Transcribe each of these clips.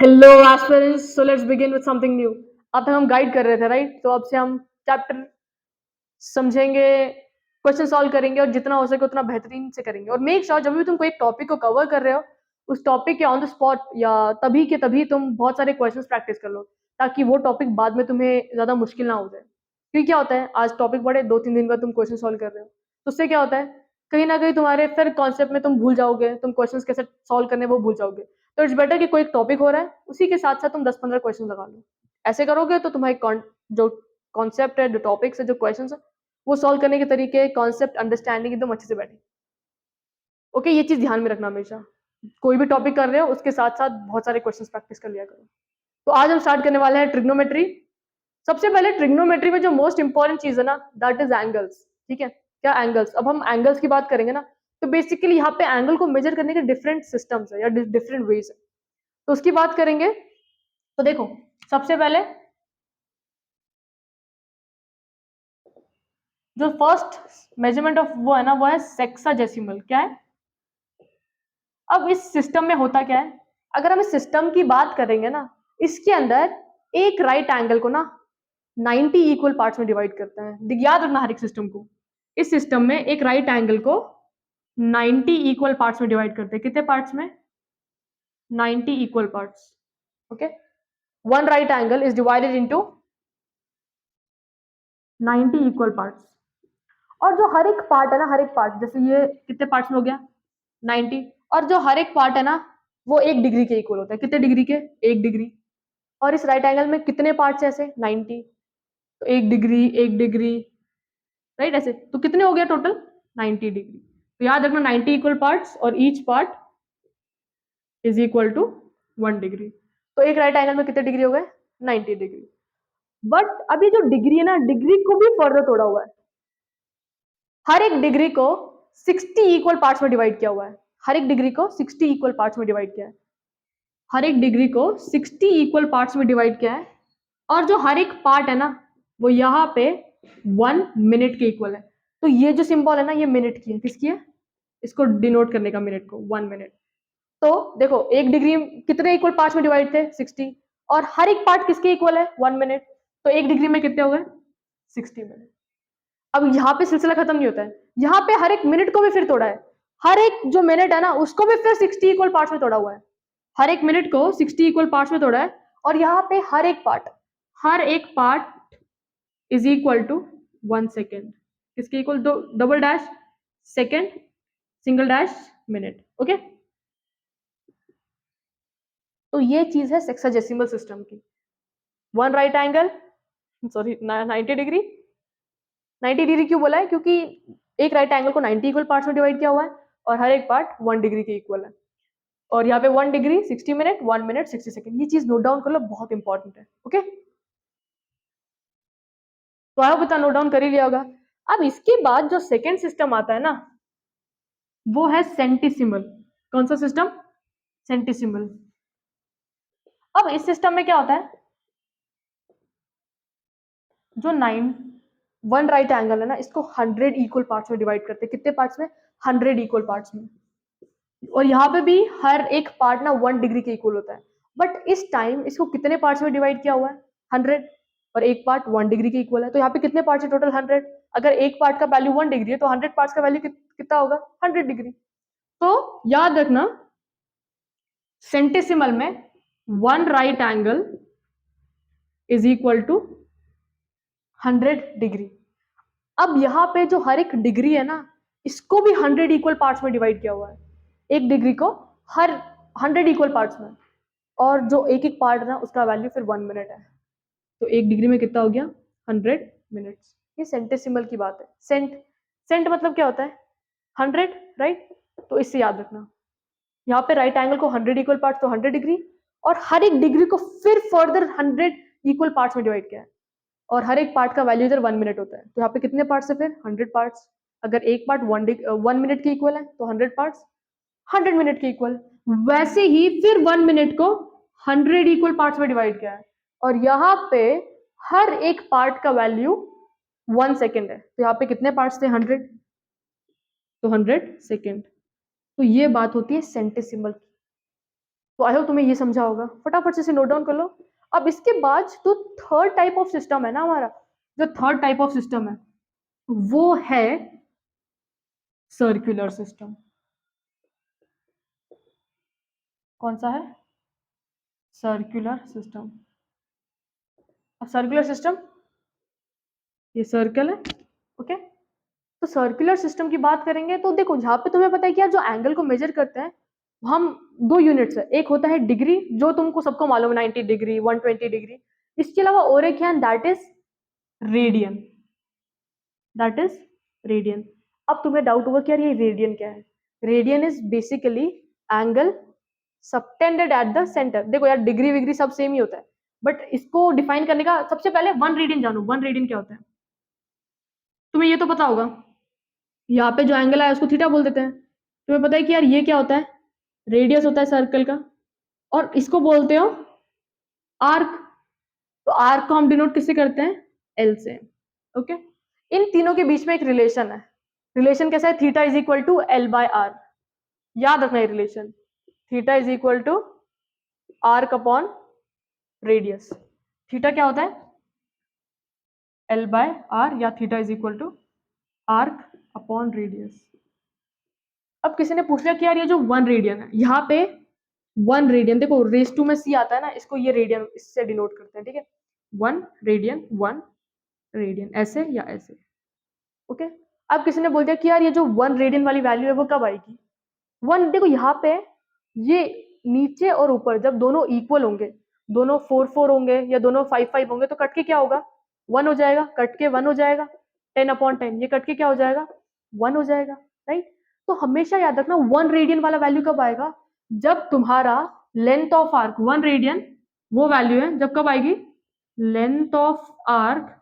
Hello aspirants, so let's begin with something new. अब तक हम गाइड कर रहे थे, राइट? तो अब से हम चैप्टर समझेंगे, क्वेश्चन सॉल्व करेंगे और जितना हो सके उतना बेहतरीन से करेंगे। और मेक श्योर जब भी तुम कोई एक टॉपिक को कवर कर रहे हो, उस टॉपिक के ऑन द स्पॉट या तभी के तभी तुम बहुत सारे क्वेश्चंस प्रैक्टिस कर लो, ताकि वो टॉपिक बाद में तुम्हें ज़्यादा मुश्किल ना हो जाए। क्योंकि क्या होता है, आज टॉपिक पढ़े 2-3 दिन बाद तुम क्वेश्चन सॉल्व कर रहे हो, तो उससे क्या होता है, कहीं ना कहीं तुम्हारे फिर कॉन्सेप्ट में तुम भूल जाओगे, तुम क्वेश्चन कैसे सॉल्व करने वो भूल जाओगे। तो इट्स बेटर कि कोई टॉपिक हो रहा है उसी के साथ साथ तुम 10-15 क्वेश्चन लगा लो। ऐसे करोगे तो तुम्हारे जो कॉन्सेप्ट है, जो टॉपिक्स है, जो क्वेश्चन है, वो सॉल्व करने के तरीके, कॉन्सेप्ट, अंडरस्टैंडिंग एकदम अच्छे से बैठे। ओके, ये चीज ध्यान में रखना हमेशा। कोई भी टॉपिक कर रहे हो उसके साथ साथ बहुत सारे क्वेश्चंस प्रैक्टिस कर लिया करो। तो आज हम स्टार्ट करने वाले हैं ट्रिग्नोमेट्री। सबसे पहले ट्रिग्नोमेट्री में जो मोस्ट इंपॉर्टेंट चीज है ना, दैट इज एंगल्स। ठीक है, क्या एंगल्स? अब हम एंगल्स की बात करेंगे ना, तो बेसिकली यहाँ पे एंगल को मेजर करने के डिफरेंट सिस्टम्स है या डिफरेंट वेज है, तो उसकी बात करेंगे। तो देखो, सबसे पहले जो फर्स्ट मेजरमेंट ऑफ वो है ना, वो है सेक्साडेसिमल। क्या है? अब इस सिस्टम में होता क्या है, अगर हम इस सिस्टम की बात करेंगे ना, इसके अंदर एक राइट एंगल को ना 90 इक्वल पार्ट्स में डिवाइड करते हैं। याद रखना हर एक सिस्टम को। इस सिस्टम में एक राइट एंगल को 90 इक्वल पार्ट्स में डिवाइड करते हैं। कितने पार्ट्स में? 90 equal parts. Okay, one right angle is divided into 90 equal parts. और जो हर एक पार्ट है ना, हर एक पार्ट, जैसे ये कितने पार्ट्स में हो गया? 90। और जो हर एक पार्ट है ना, वो 1 डिग्री के इक्वल होता है। कितने डिग्री के? 1 डिग्री। और इस राइट एंगल में कितने पार्ट्स ऐसे? 90। तो 1 डिग्री, 1 डिग्री, राइट? ऐसे तो कितने हो गया टोटल? 90 डिग्री। तो याद रखना 90 इक्वल पार्ट्स और each part is equal to 1 degree. तो एक राइट एंगल में कितने डिग्री हो गए? 90 डिग्री। बट अभी जो डिग्री है ना, डिग्री को भी फर्दर तोड़ा हुआ है। हर एक डिग्री को 60 इक्वल पार्ट्स में डिवाइड किया हुआ है। हर एक डिग्री को 60 इक्वल पार्ट्स में डिवाइड किया है। हर एक डिग्री को 60 इक्वल पार्ट्स में डिवाइड किया है। और जो हर एक पार्ट है ना, वो यहाँ पे 1 मिनट के इक्वल है। तो ये जो सिंबल है ना, ये मिनट की है। किसकी है? इसको डिनोट करने का, मिनट को, 1 मिनट। तो देखो, 1 डिग्री कितने इक्वल पार्ट्स में डिवाइड थे? 60। और हर एक पार्ट किसके इक्वल है? 1 मिनट। तो 1 डिग्री में कितने हो गए? 60 मिनट। अब यहाँ पे सिलसिला खत्म नहीं होता है, यहाँ पे हर एक मिनट को भी फिर तोड़ा है। हर एक जो मिनट है ना, उसको भी फिर 60 इक्वल पार्ट्स में तोड़ा हुआ है। हर एक मिनट को 60 इक्वल पार्ट्स में तोड़ा है। और यहाँ पे हर एक part is equal to 1 second. किसके इक्वल? दो double dash second, single dash minute. Okay, तो ये चीज है सेक्साडेसिमल सिस्टम की। One right angle, sorry, 90 degree. 90 degree क्यों बोला है? क्योंकि एक राइट एंगल को 90 इक्वल पार्ट्स में डिवाइड किया हुआ है और हर एक पार्ट 1 डिग्री के इक्वल है। और यहाँ पे 1 डिग्री 60 मिनट, 1 मिनट 60 सेकेंड। ये चीज नोट डाउन कर लो, बहुत इंपॉर्टेंट है। ओके, तो आई होप इतना नोट डाउन कर ही लिया होगा। अब इसके बाद जो सेकेंड सिस्टम आता है ना, वो है सेंटिसिमल। कौन सा सिस्टम? सेंटिसिमल। अब इस सिस्टम में क्या होता है, जो वन राइट एंगल है ना, इसको 100 इक्वल पार्ट्स में डिवाइड करते हैं। कितने पार्ट्स में? 100 इक्वल पार्ट्स में। और यहाँ पे भी हर एक पार्ट ना 1 डिग्री के इक्वल होता है। बट इस टाइम इसको कितने पार्ट्स में डिवाइड किया हुआ है? 100। और एक पार्ट 1 डिग्री के इक्वल है, तो यहाँ पे कितने पार्ट्स है टोटल? 100। अगर एक पार्ट का वैल्यू 1 डिग्री है तो 100 पार्ट्स का वैल्यू कितना होगा? 100 डिग्री। तो याद रखना, सेंटिसिमल में one right angle is equal to 100 degree. अब यहाँ पे जो हर एक डिग्री है ना, इसको भी 100 इक्वल पार्ट्स में डिवाइड किया हुआ है। एक डिग्री को हर 100 इक्वल पार्ट्स में। और जो एक एक पार्ट है ना, उसका वैल्यू फिर 1 मिनट है। तो 1 डिग्री में कितना हो गया? 100 मिनट्स। ये सेंटेसिमल की बात है। सेंट मतलब क्या होता है? 100, राइट? तो इससे याद रखना, यहाँ पे राइट एंगल को 100 इक्वल पार्ट, तो 100 डिग्री। और हर एक डिग्री को फिर फर्दर 100 इक्वल पार्ट्स में डिवाइड किया है। और हर एक पार्ट का वैल्यू इधर 1 मिनट होता है। तो यहाँ पे कितने पार्ट्स है फिर? 100 पार्ट्स। अगर एक पार्ट 1 मिनट के इक्वल है तो 100 पार्ट्स 100 मिनट के इक्वल। वैसे ही फिर 1 मिनट को 100 इक्वल पार्ट्स में डिवाइड किया है। और यहाँ पे हर एक पार्ट का वैल्यू 1 सेकेंड है। तो यहाँ पे कितने पार्ट्स थे? 100। तो 100 सेकेंड। तो ये बात होती है सेंटेसिमल की। तो आई होप तुम्हें ये समझा होगा, फटाफट से इसे नोट डाउन कर लो। अब इसके बाद जो थर्ड टाइप ऑफ सिस्टम है ना हमारा, जो थर्ड टाइप ऑफ सिस्टम है वो है सर्कुलर सिस्टम। कौन सा है? Circular system. अब सर्कुलर सिस्टम, ये सर्कल है, ओके। तो सर्कुलर सिस्टम की बात करेंगे तो देखो यहाँ पे तुम्हें पता है कि यार जो एंगल को मेजर करते हैं हम दो यूनिट्स है, एक होता है डिग्री जो तुमको सबको मालूम है 90 डिग्री 120 डिग्री, इसके अलावा और एक है that is radian, that is radian. अब तुम्हें डाउट होगा कि यार ये रेडियन क्या है? Radian is basically angle subtended at the centre. देखो यार डिग्री विग्री सब सेम ही होता है, बट इसको डिफाइन करने का सबसे पहले वन रेडियन जानो, वन रेडियन क्या होता है? तुम्हें ये तो पता होगा, यहाँ पे जो एंगल है उसको थीटा बोल देते हैं। तुम्हें पता है कि यार ये क्या होता है? रेडियस होता है सर्कल का, और इसको बोलते हो आर्क। तो आर्क को हम डिनोट किससे करते हैं? एल से, ओके। इन तीनों के बीच में एक रिलेशन है, रिलेशन कैसा है? Theta is equal to L by R. याद रखना ये relation, theta is equal to arc upon radius. Theta क्या होता है? एल बाय आर, या theta is equal to arc upon radius. अब किसी ने पूछ लिया कि यार ये जो वन रेडियन है यहाँ पे, वन रेडियन देखो रेस टू में सी आता है ना, इसको ये रेडियन इससे डिनोट करते हैं, ठीक है। वन रेडियन, वन रेडियन, ऐसे या ऐसे, ओके। अब किसी ने बोल दिया कि यार ये जो वन रेडियन वाली वैल्यू है वो कब आएगी? वन देखो यहाँ पे ये नीचे और ऊपर जब दोनों इक्वल होंगे, दोनों 4 4 होंगे या दोनों 5 5 होंगे तो कट के क्या होगा? वन हो जाएगा, कट के वन हो जाएगा। 10/10 ये कट के क्या हो जाएगा? वन हो जाएगा, राइट। तो हमेशा याद रखना वन रेडियन वाला वैल्यू कब आएगा? जब तुम्हारा length of arc, one radian वो वैल्यू है जब कब आएगी? Length of arc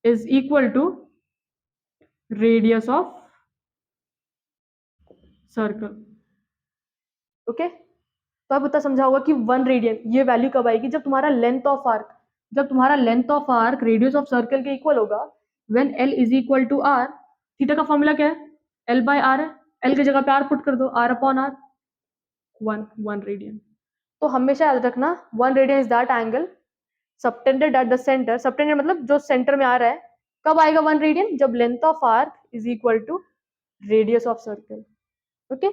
is equal to radius of circle, okay. तो अब इतना समझा होगा कि वन रेडियन ये वैल्यू कब आएगी? जब तुम्हारा लेंथ ऑफ आर्क, जब तुम्हारा length of arc radius of circle के इक्वल होगा। When L is equal to R, theta का फॉर्मूला क्या है? एल बाय आर है, एल की जगह पे आर पुट कर दो, R upon R, one, one radian. तो हमेशा याद रखना one radian is that angle subtended at the center, subtended मतलब जो सेंटर में आ रहा है। कब आएगा वन रेडियन? जब length of arc is equal to radius of circle, okay.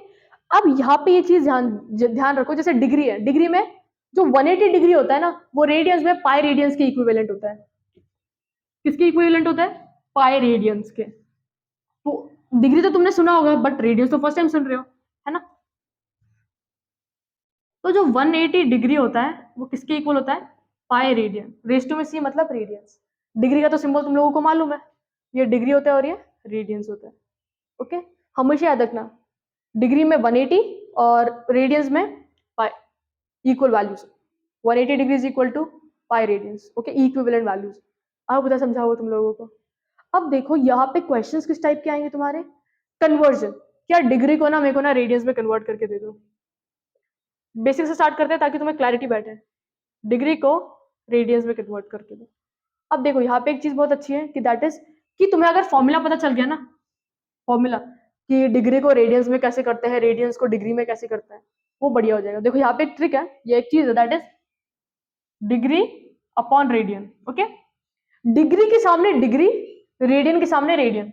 अब यहाँ पे ये चीज ध्यान ध्यान रखो, जैसे डिग्री है, डिग्री में जो 180 डिग्री होता है ना वो रेडियंस में पाई रेडियंस के इक्विवेलेंट होता है। किसके इक्विवेलेंट होता है? पाई रेडियंस के। तो डिग्री तो तुमने सुना होगा बट रेडियंस तो फर्स्ट टाइम सुन रहे हो, है ना। तो जो 180 डिग्री होता है वो किसके इक्वल होता है? पाई रेडियन, रेस टू में सी मतलब रेडियंस। डिग्री का तो सिंबल तुम लोगों को मालूम है, ये डिग्री होता है और ये रेडियंस होता है, ओके। हमेशा याद रखना डिग्री में 180 और रेडियंस में pi, equal values. 180 degree is equal to pi radians, okay, equivalent values. अब बता समझा हो तुम लोगों को। अब देखो यहाँ पे क्वेश्चंस किस टाइप के आएंगे तुम्हारे? कन्वर्जन। क्या डिग्री को ना मेरे को ना रेडियंस में कन्वर्ट करके दे दो। बेसिक से स्टार्ट करते हैं ताकि तुम्हें क्लैरिटी बैठे। डिग्री को रेडियंस में कन्वर्ट करके दो। अब देखो यहाँ पे एक चीज बहुत अच्छी है कि दैट इज कि तुम्हें अगर फॉर्मूला पता चल गया ना, फॉर्मूला कि डिग्री को रेडियंस में कैसे करते हैं, रेडियंस को डिग्री में कैसे करते हैं, वो बढ़िया हो जाएगा। देखो यहाँ पे एक ट्रिक है, ये एक चीज है that is degree upon radian, okay. Degree के सामने डिग्री, रेडियन के सामने रेडियन।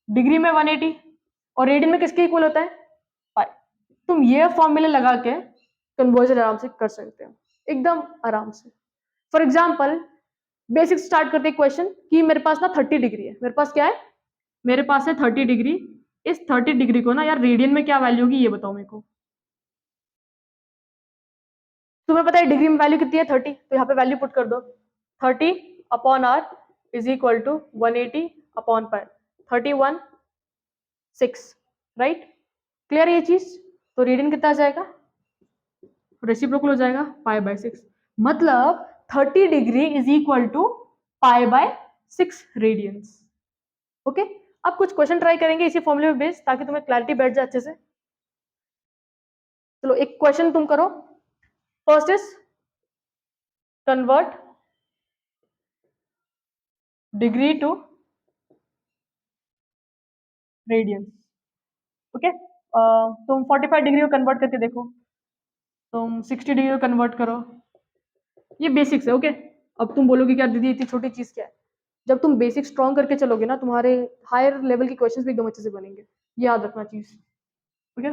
डिग्री में 180 और रेडियन में किसके इक्वल होता है? पाई। तुम ये फॉर्मूला लगा के कन्वर्जन आराम से कर सकते हो, एकदम आराम से। फॉर एग्जाम्पल बेसिक स्टार्ट करते क्वेश्चन कि मेरे पास ना 30 डिग्री है, मेरे पास क्या है? मेरे पास है 30 डिग्री। इस 30 डिग्री को ना यार रेडियन में क्या वैल्यू होगी ये बताओ मेरे को। तुम्हें पता है डिग्री में वैल्यू कितनी है? 30, तो यहाँ पे वैल्यू पुट कर दो। 30 upon R is equal to 180 upon pi, 31 6, right. Clear ये चीज? तो रेडियन कितना आ जाएगा? रेसिप्रोकल हो जाएगा पाई बाय 6, मतलब 30 degree is equal to pi by 6 radians, okay. अब कुछ क्वेश्चन ट्राई करेंगे इसी फॉर्मूले में बेस, ताकि तुम्हें क्लैरिटी बैठ जाए अच्छे से। चलो एक क्वेश्चन तुम करो। First is convert degree to radians, okay. तुम 45 डिग्री को कन्वर्ट करके देखो। तुम 60 डिग्री कन्वर्ट करो, ये बेसिक्स है। ओके, अब तुम बोलोगे कि यार दीदी इतनी छोटी चीज़ क्या है। जब तुम बेसिक स्ट्रॉन्ग करके चलोगे ना, तुम्हारे हायर लेवल के क्वेश्चंस भी एकदम अच्छे से बनेंगे, ये याद रखना चीज़। ओके,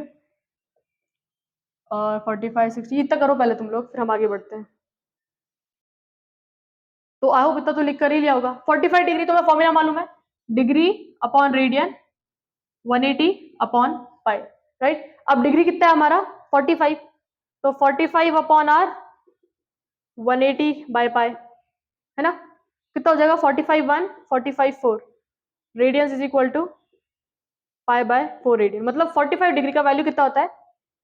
और 45 60 इतना करो पहले तुम लोग, फिर हम आगे बढ़ते हैं। तो आई होप इतना तो लिख कर ही लिया होगा। 45 डिग्री तुम्हें फॉर्मूला मालूम है, डिग्री अपॉन रेडियन 180 अपॉन पाई, राइट। अब डिग्री कितना है हमारा 45, तो 45 अपॉन आर 180 बाय पाई, है ना। कितना हो जाएगा 45 1 45 4 radians is equal to pi by 4 radian. मतलब 45 डिग्री का वैल्यू कितना होता है,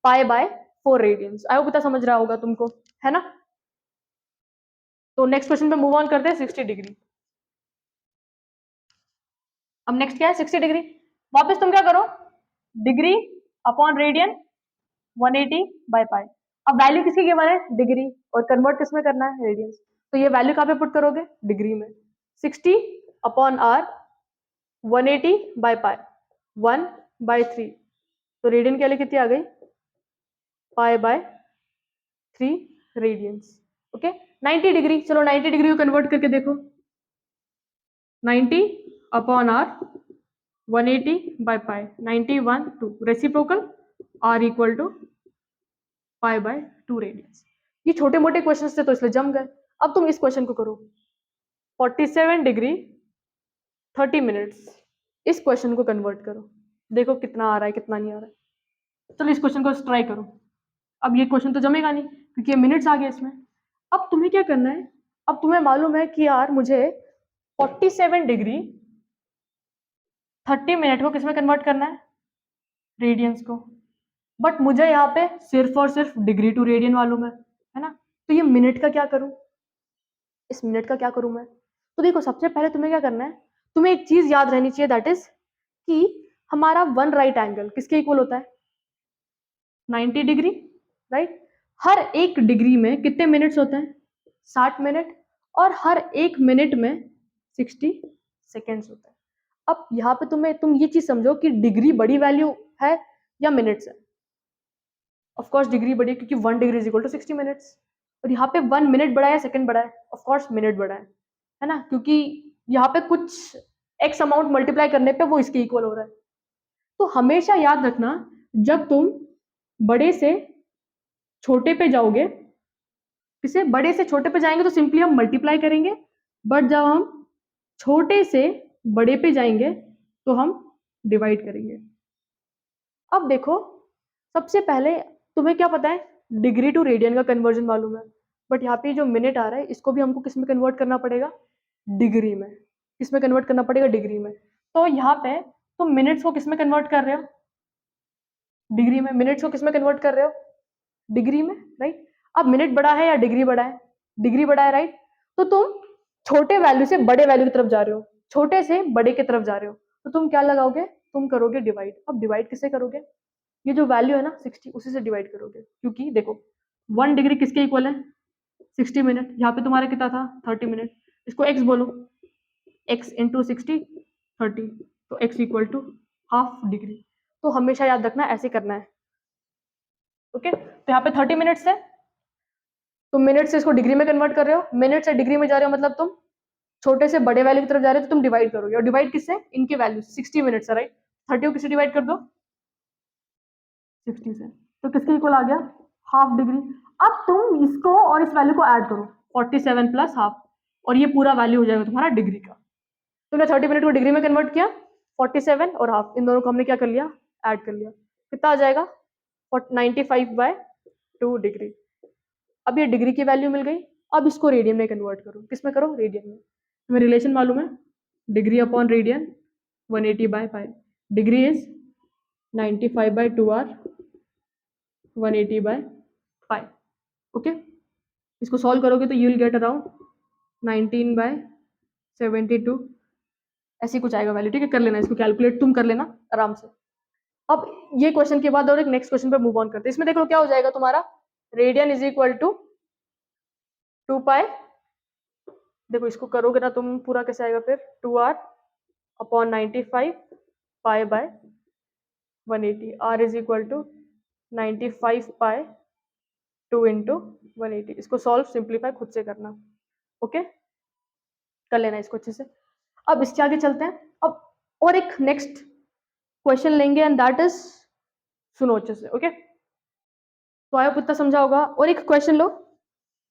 pi by 4 radians. I hope इतना समझ रहा होगा तुमको, है ना। तो नेक्स्ट क्वेश्चन पे मूव ऑन करते हैं 60 डिग्री। अब नेक्स्ट क्या है 60 डिग्री। वापस तुम क्या करो, डिग्री अपॉन रेडियन 180 बाय पाई। अब वैल्यू किसकी गिवन है, डिग्री, और कन्वर्ट किसमें करना है, रेडियंस। तो ये वैल्यू कहाँ पे पुट करोगे, डिग्री में। 60 अपॉन आर 180 बाय पाई 1/3, तो रेडियन के लिए कितनी आ गई, pi by 3 radians. Okay, 90 degree, चलो 90 डिग्री को कन्वर्ट करके देखो। 90 upon R 180 by pi 90 1 2 reciprocal R equal to pi by 2 radians. ये छोटे मोटे क्वेश्चन थे तो इसलिए जम गए। अब तुम इस क्वेश्चन को करो, 47 डिग्री 30 मिनट्स, इस क्वेश्चन को कन्वर्ट करो, देखो कितना आ रहा है कितना नहीं आ रहा है। चलो इस क्वेश्चन को ट्राई करो। अब ये क्वेश्चन तो जमेगा नहीं क्योंकि ये मिनट्स आ गए इसमें। अब तुम्हें क्या करना है, अब तुम्हें मालूम है कि यार मुझे 47 डिग्री 30 मिनट को किसमें कन्वर्ट करना है, रेडियंस को। बट मुझे यहाँ पे सिर्फ और सिर्फ डिग्री टू रेडियन मालूम है ना। तो ये मिनट का क्या करूं, इस मिनट का क्या करूं मैं। तो देखो सबसे पहले तुम्हें क्या करना है, तुम्हें एक चीज याद रहनी चाहिए, दैट इज कि हमारा वन राइट एंगल किसके इक्वल होता है, 90 डिग्री, राइट। हर एक डिग्री में कितने मिनट्स होते हैं, 60 मिनट, और हर एक मिनट में 60 सेकेंड्स होता है। अब यहाँ पे तुम ये चीज समझो कि डिग्री बड़ी वैल्यू है या मिनट्स है। ऑफ कोर्स डिग्री बड़ी है क्योंकि 1 degree is equal to 60 minutes. और यहाँ पे 1 मिनट बड़ा है सेकंड बड़ा है, ऑफ कोर्स मिनट बड़ा है ना, क्योंकि यहाँ पे कुछ एक्स अमाउंट मल्टीप्लाई करने पे वो इसके इक्वल हो रहा है। तो हमेशा याद रखना, जब तुम बड़े से छोटे पे जाओगे, किसे बड़े से छोटे पे जाएंगे तो सिंपली हम मल्टीप्लाई करेंगे, बट जब हम छोटे से बड़े पे जाएंगे तो हम डिवाइड करेंगे। अब देखो सबसे पहले तुम्हें क्या पता है, डिग्री टू रेडियन का कन्वर्जन मालूम है, बट यहाँ पे जो मिनट आ रहा है इसको भी हमको किस में कन्वर्ट करना पड़ेगा, डिग्री में। किस में कन्वर्ट करना पड़ेगा, डिग्री में। तो यहाँ पे तुम मिनट्स को किस में कन्वर्ट कर रहे हो, डिग्री में। मिनट्स को किस में कन्वर्ट कर रहे हो, डिग्री में, राइट। अब मिनट बड़ा है या डिग्री बड़ा है, डिग्री बड़ा है, राइट। तो तुम छोटे वैल्यू से बड़े वैल्यू की तरफ जा रहे हो, छोटे से बड़े की तरफ जा रहे हो, तो तुम क्या लगाओगे, तुम करोगे डिवाइड। अब डिवाइड किससे करोगे, ये जो वैल्यू है ना 60 उसी से डिवाइड करोगे, क्योंकि देखो 1 डिग्री किसके इक्वल है, 60 मिनट। यहाँ पे तुम्हारा कितना था 30 मिनट, इसको x बोलो, x इंटू 60 30, तो x equal to half degree. तो हमेशा याद रखना ऐसे करना है। ओके, तो यहाँ पे 30 मिनट्स है, तुम मिनट से इसको डिग्री में कन्वर्ट कर रहे हो, मिनट से डिग्री में जा रहे हो, मतलब तुम छोटे से बड़े वैल्यू की तरफ जा रहे हो, तो तुम डिवाइड करोगे। और डिवाइड किससे, इनके वैल्यू 60 मिनट्स है, राइट। 30 को किससे डिवाइड कर दो, 60 से, तो किसके इक्वल आ गया, हाफ डिग्री। अब तुम इसको और इस वैल्यू को ऐड करो, 47 प्लस हाफ, और ये पूरा वैल्यू हो जाएगा तुम्हारा डिग्री का। तुमने 30 मिनट को डिग्री में कन्वर्ट किया, 47 और हाफ, इन दोनों को हमने क्या कर लिया, ऐड कर लिया। कितना आ जाएगा 95/2 डिग्री। अब ये डिग्री की वैल्यू मिल गई। अब इसको रेडियन में कन्वर्ट करो, किस में करो, रेडियन में। तुम्हें रिलेशन मालूम है, degree upon radian 180/5, degree is 95/2r 180/5। Okay, इसको सॉल्व करोगे तो यू विल गेट अराउंड 19/72, ऐसी कुछ आएगा वैल्यू। ठीक है, कर लेना इसको कैलकुलेट, तुम कर लेना आराम से। अब ये क्वेश्चन के बाद और एक नेक्स्ट क्वेश्चन पे मूव ऑन करते हैं। इसमें देख लो क्या हो जाएगा तुम्हारा, रेडियन इज इक्वल टू 2 पाई, देखो इसको करोगे ना तुम पूरा कैसे आएगा फिर, 2r upon 95 pi by 180, r is equal to 95/2 2 into 180। इसको सॉल्व सिंप्लीफाई खुद से करना, ओके, कर लेना इसको अच्छे से। अब इसके आगे चलते हैं। अब और एक नेक्स्ट क्वेश्चन लेंगे एंड दैट इज, सुनो अच्छे से, ओके। तो आई होप इतना समझा होगा। और एक question low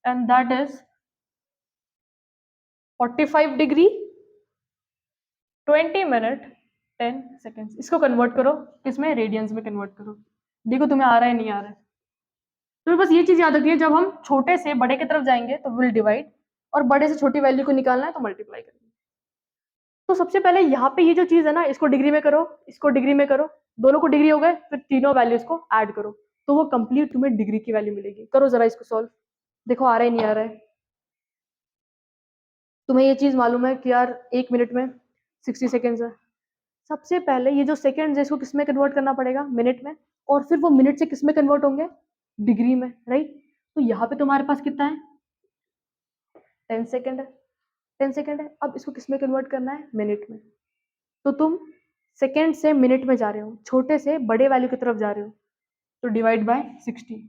and that is 45 degree 20 minute 10 seconds. इसको कन्वर्ट करो, इसमें रेडियंस में कन्वर्ट करो। देखो तुम्हें आ रहा है नहीं आ रहा है। तो बस ये चीज याद रखिए, जब हम छोटे से बड़े की तरफ जाएंगे तो विल डिवाइड, और बड़े से छोटी वैल्यू को निकालना है तो मल्टीप्लाई करेंगे। तो सबसे पहले यहाँ पे ये जो चीज है ना, इसको डिग्री में करो, इसको डिग्री में करो, दोनों को डिग्री हो गए, फिर तीनों वैल्यूज को ऐड करो, तो वो कंप्लीट तुम्हें डिग्री की वैल्यू मिलेगी। करो जरा इसको सॉल्व, देखो आ रहा है नहीं आ रहा है। तुम्हें ये चीज मालूम है कि यार 1 मिनट में 60 सेकेंड्स है। सबसे पहले ये जो सेकेंड्स है इसको किस में कन्वर्ट करना पड़ेगा, मिनट में, और फिर वो मिनट से किस में कन्वर्ट होंगे, डिग्री में, राइट। तो यहाँ पे तुम्हारे पास कितना है, 10 सेकेंड है, 10 सेकेंड है। अब इसको किस में कन्वर्ट करना है, मिनट में। तो तुम सेकेंड से मिनट में जा रहे हो, छोटे से बड़े वैल्यू की तरफ जा रहे हो, तो डिवाइड बाय 60,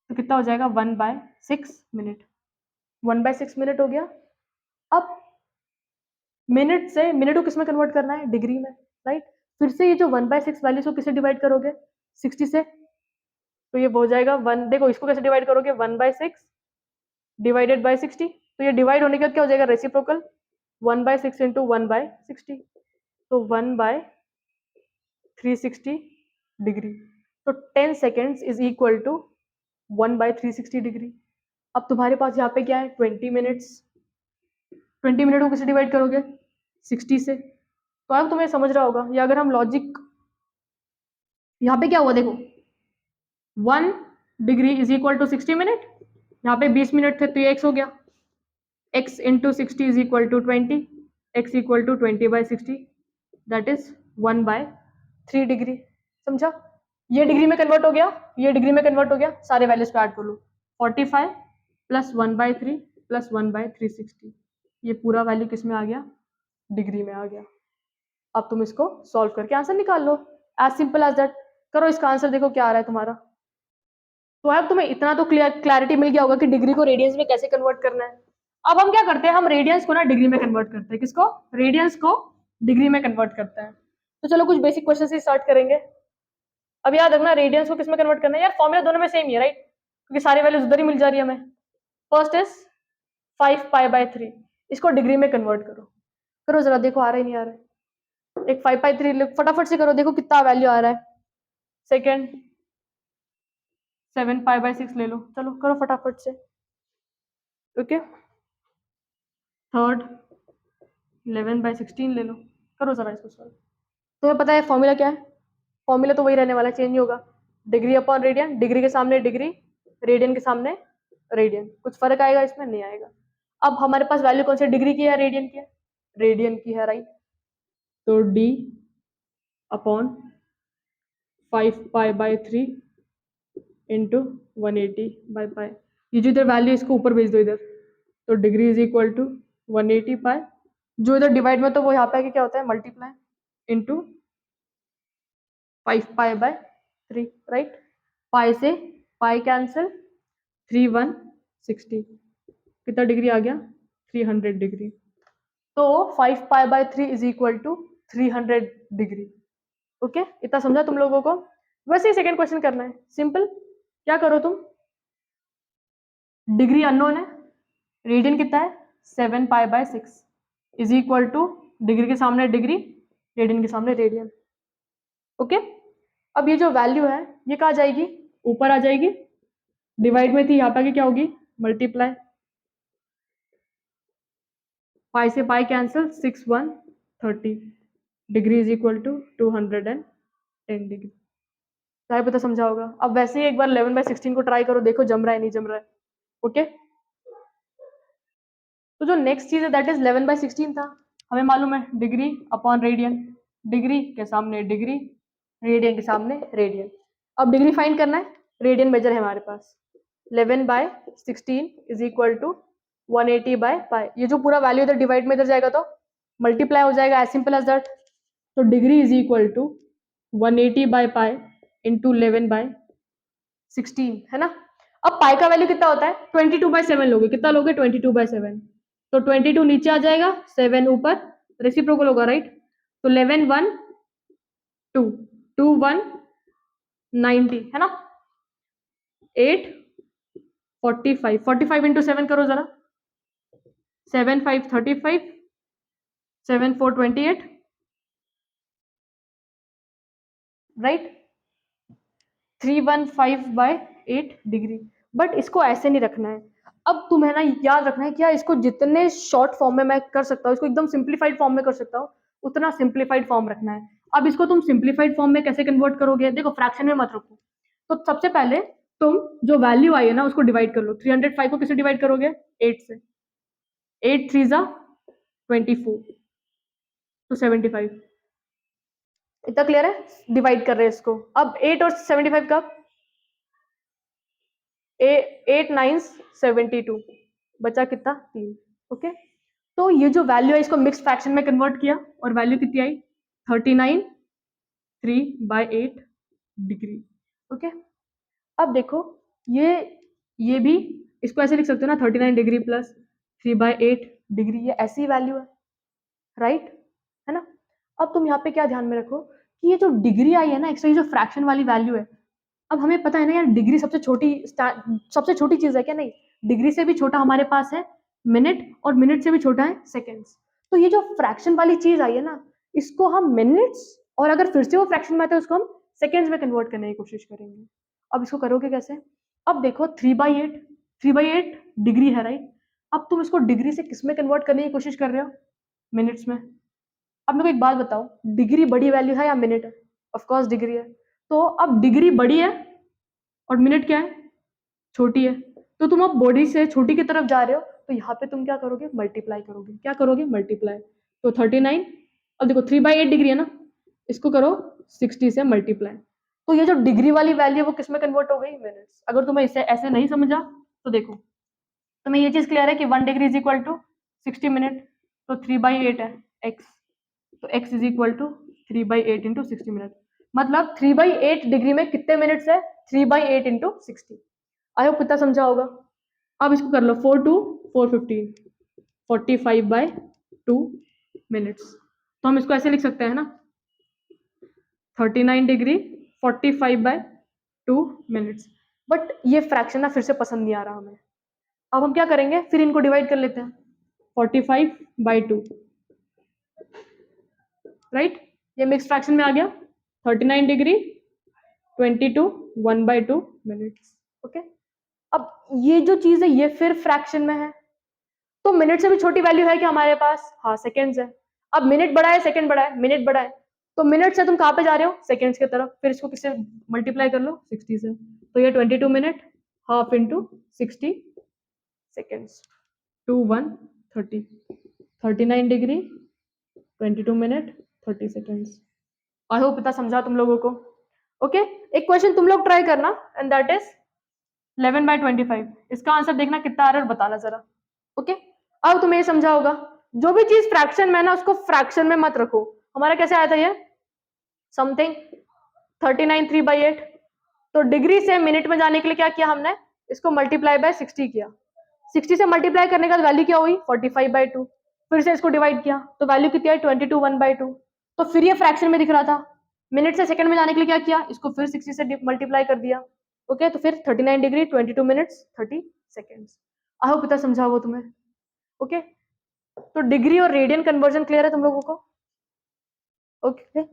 तो कितना हो जाएगा, 1/6 मिनट। 1/6 मिनट हो गया। अब मिनट से मिनट को किस में कन्वर्ट करना है, डिग्री में, राइट। फिर से ये जो 1/6 वैल्यू को किसे डिवाइड करोगे, 60 से, तो ये हो जाएगा 1। देखो इसको कैसे डिवाइड करोगे, 1/6 डिवाइडेड बाय 60, तो ये डिवाइड होने के बाद क्या हो जाएगा, रेसिप्रोकल, 1/6 इंटू 1/60, तो 1/360 डिग्री। तो 10 seconds is equal to 1/360 degree. अब तुम्हारे पास यहाँ पे क्या है, 20 मिनट्स। 20 मिनट को किसे डिवाइड करोगे, 60 से। तो अब तुम्हें समझ रहा होगा, या अगर हम लॉजिक, यहाँ पे क्या हुआ देखो, 1 degree is equal to 60 minute, यहाँ पे 20 मिनट थे तो ये x हो गया, x into 60 is equal to 20, x equal to 20/60, that is 1/3 degree. समझा, ये डिग्री में कन्वर्ट हो गया, ये डिग्री में कन्वर्ट हो गया, सारे वैल्यूज को ऐड कर लो, 45 प्लस 1/3 प्लस 1/360, ये पूरा वैल्यू किस में आ गया, डिग्री में आ गया। अब तुम इसको सॉल्व करके आंसर निकाल लो, एज सिंपल एज दैट। करो इसका आंसर, देखो क्या आ रहा है तुम्हारा। तो अब तुम्हें इतना तो क्लैरिटी मिल गया होगा कि डिग्री को रेडियंस में कैसे कन्वर्ट करना है। अब हम क्या करते हैं, हम रेडियंस को ना डिग्री में कन्वर्ट करते हैं। किसको, रेडियंस को डिग्री में कन्वर्ट करते हैं। तो चलो कुछ बेसिक क्वेश्चन से स्टार्ट करेंगे। अब याद रखना, रेडियंस को किस में कन्वर्ट करना है, यार फॉर्मूला दोनों में सेम ही है, राइट, क्योंकि सारी वैल्यूज उधर ही मिल जा रही है हमें। फर्स्ट इज 5π/3, इसको डिग्री में कन्वर्ट करो। करो जरा, देखो आ रहा है नहीं आ रहा है। एक 5/3 फटाफट से करो, देखो कितना वैल्यू आ रहा है। सेकेंड 7π/6 ले लो, चलो करो फटाफट से, ओके। थर्ड 11/16 ले लो, करो जरा इसको सॉल्व। तुम्हें पता है फॉर्मूला क्या है, फॉर्मूला तो वही रहने वाला है, चेंज नहीं होगा। डिग्री अपॉन रेडियन, डिग्री के सामने डिग्री, रेडियन के सामने रेडियन, कुछ फर्क आएगा इसमें, नहीं आएगा। अब हमारे पास वैल्यू कौन सी, डिग्री की है, रेडियन की है, रेडियन की है, राइट। तो d अपॉन 5π/3 इंटू 180/π, ये जो इधर वैल्यू इसको ऊपर भेज दो इधर, तो डिग्री इज इक्वल टू 180π, जो इधर डिवाइड में तो वो यहाँ पे आके क्या होता है, मल्टीप्लाई इंटू 5π/3, राइट। पाई से पाई कैंसिल, 3/160, कितना डिग्री आ गया, 300 डिग्री। तो 5π/3 is equal to 300 degree, okay. इतना समझा तुम लोगों को। वैसे ही सेकेंड क्वेश्चन करना है, सिंपल। क्या करो तुम, डिग्री अननोन है, रेडियन कितना है, 7π/6 इज इक्वल टू डिग्री के सामने डिग्री, रेडियन के सामने रेडियन, ओके। अब ये जो वैल्यू है ये कहाँ जाएगी, ऊपर आ जाएगी, डिवाइड में थी, यहाँ पे आके क्या होगी, मल्टीप्लाई, पाई से pi cancel, 6/130, degree is equal to 210 degree. सारे पता समझा होगा। अब वैसे ही एक बार 11/16 को ट्राई करो, देखो जम रहा है नहीं जम रहा है, ओके। तो जो नेक्स्ट चीज है दैट इज 11/16 था। हमें मालूम है डिग्री अपॉन रेडियन, डिग्री के सामने डिग्री, रेडियन के सामने रेडियन। अब डिग्री फाइंड करना है, रेडियन मेजर है हमारे पास, 11/16 इज इक्वल टू 180/π। ये जो पूरा वैल्यू इधर डिवाइड में इधर जाएगा तो मल्टीप्लाई हो जाएगा, एज सिंपल एज दैट। तो degree is equal to 180/π into 11/16, है ना। अब पाई का वैल्यू कितना होता है, 22/7 लोगे, कितना लोगे, 22/7, तो 22 नीचे आ जाएगा, 7 ऊपर, रेसिप्रोकल होगा राइट, तो 11 1 2 2 1 90 है ना, 8 45 45 इंटू 7 करो जरा, 7 5 35, 7 4 28 राइट, 315/8 डिग्री। बट इसको ऐसे नहीं रखना है, अब तुम्हें ना याद रखना है क्या, इसको जितने शॉर्ट फॉर्म में मैं कर सकता हूँ, इसको एकदम सिंप्लीफाइड फॉर्म में कर सकता हूँ, उतना सिंप्लीफाइड फॉर्म रखना है। अब इसको तुम सिंप्लीफाइड फॉर्म में कैसे कन्वर्ट करोगे, देखो फ्रैक्शन में मत रखो, तो सबसे पहले तुम जो वैल्यू आई है ना उसको डिवाइड कर लो, 305 को किससे डिवाइड करोगे, 8 से, 8 3 जा 24, तो 75, इतना क्लियर है, डिवाइड कर रहे हैं इसको। अब 8 और 75 का 8 9 72, बचा कितना, 3, ओके। तो ये जो वैल्यू है इसको मिक्स फ्रैक्शन में कन्वर्ट किया और वैल्यू कितनी आई, 39 3/8 डिग्री, ओके। अब देखो ये भी इसको ऐसे लिख सकते हो ना, 39 डिग्री प्लस 3/8 डिग्री, ये ऐसी वैल्यू है राइट, है ना। अब तुम यहाँ पे क्या ध्यान में रखो कि ये जो डिग्री आई है ना, एक्चुअली जो फ्रैक्शन वाली वैल्यू है, अब हमें पता है ना यार डिग्री सबसे छोटी चीज है क्या, नहीं, डिग्री से भी छोटा हमारे पास है मिनट, और मिनट से भी छोटा है सेकेंड्स। तो ये जो फ्रैक्शन वाली चीज आई है ना, इसको हम मिनट्स, और अगर फिर से वो फ्रैक्शन में आता है उसको हम सेकेंड्स में कन्वर्ट करने की कोशिश करेंगे। अब इसको करोगे कैसे, अब देखो 3/8 डिग्री है राइट, अब तुम इसको डिग्री से किस में कन्वर्ट करने की कोशिश कर रहे हो, मिनट्स में। अब मेरे को एक बात बताओ, डिग्री बड़ी वैल्यू है या मिनट है, ऑफकोर्स डिग्री है, तो अब डिग्री बड़ी है और मिनट क्या है, छोटी है, तो तुम अब बॉडी से छोटी की तरफ जा रहे हो, तो यहाँ पे तुम क्या करोगे, मल्टीप्लाई करोगे, क्या करोगे, मल्टीप्लाई, तो 39, अब देखो 3/8 डिग्री है ना, इसको करो 60 से मल्टीप्लाई, तो ये जो डिग्री वाली वैल्यू है वो किस में कन्वर्ट हो गई, मिनट्स। अगर तुम्हें इसे ऐसे नहीं समझा तो देखो, तुम्हें ये चीज क्लियर है कि 1 degree is equal to 60 minute, तो 3/8 है x, तो x is equal to 3/8 into 60 minute, मतलब 3/8 डिग्री में कितने मिनट्स है, 3/8 इंटू 60। आई होप इतना समझा होगा। अब इसको कर लो 4 2 4 15, 45/2 मिनट्स, तो हम इसको ऐसे लिख सकते हैं ना, 39 डिग्री 45/2 मिनट्स। बट ये फ्रैक्शन ना फिर से पसंद नहीं आ रहा हमें, अब हम क्या करेंगे, फिर इनको डिवाइड कर लेते हैं, 45/2 राइट, ये मिक्स फ्रैक्शन में आ गया, 39 डिग्री 22 1/2 मिनट्स, ओके। अब ये जो चीज है ये फिर फ्रैक्शन में है, तो मिनट से भी छोटी वैल्यू है क्या हमारे पास, हाँ सेकेंड्स है। अब मिनट बड़ा है सेकंड बड़ा है, मिनट बड़ा है, तो मिनट से तुम कहाँ पे जा रहे हो, सेकेंड्स की तरफ, फिर इसको किससे मल्टीप्लाई कर लो, 60 से, तो ये 22 minute half into 60 seconds, 2 1 30, 39 degree 22 minute 30 seconds. आई होप इतना समझा तुम लोगों को, ओके। एक क्वेश्चन तुम लोग ट्राई करना, एंड दैट इज 11/25, इसका आंसर देखना कितना आ रहा है और बताना जरा, ओके। अब तुम्हें ये समझा होगा, जो भी चीज फ्रैक्शन में है ना उसको फ्रैक्शन में मत रखो। हमारा कैसे आया था ये समथिंग 39 3/8, तो डिग्री से मिनट में जाने के लिए क्या किया हमने, इसको मल्टीप्लाई बाय 60 किया, 60 से मल्टीप्लाई करने का वैल्यू क्या हुई, 45/2, फिर से इसको डिवाइड किया तो वैल्यू कितनी आई, 22 1/2, तो फिर ये फ्रैक्शन में दिख रहा था, मिनट से सेकंड में जाने के लिए क्या किया, इसको फिर 60 से मल्टीप्लाई कर दिया, ओके। तो फिर 39 डिग्री 22 मिनट्स 30 सेकेंड्स। आई होप इतना समझा होगा तुम्हें, ओके। तो डिग्री और रेडियन कन्वर्जन क्लियर है तुम लोगों को, ओके।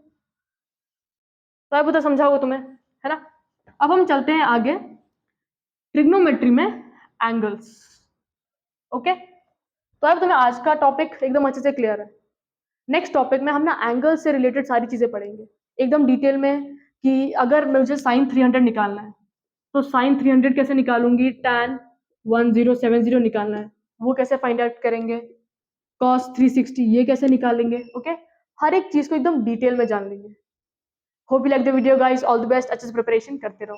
तो अब तो समझा होगा तुम्हें, है ना। अब हम चलते हैं आगे ट्रिग्नोमेट्री में एंगल्स, ओके। तो अब तुम्हें आज का टॉपिक एकदम अच्छे से क्लियर है। नेक्स्ट टॉपिक में हम ना एंगल से रिलेटेड सारी चीजें पढ़ेंगे एकदम डिटेल में, कि अगर मुझे साइन 300 निकालना है तो साइन 300 कैसे निकालूंगी, tan 1070 निकालना है वो कैसे फाइंड आउट करेंगे, cos 360 ये कैसे निकालेंगे, ओके। हर एक चीज को एकदम डिटेल में जान लेंगे। Hope you like the video guys, all the best, अच्छे से प्रिपरेशन करते रहो।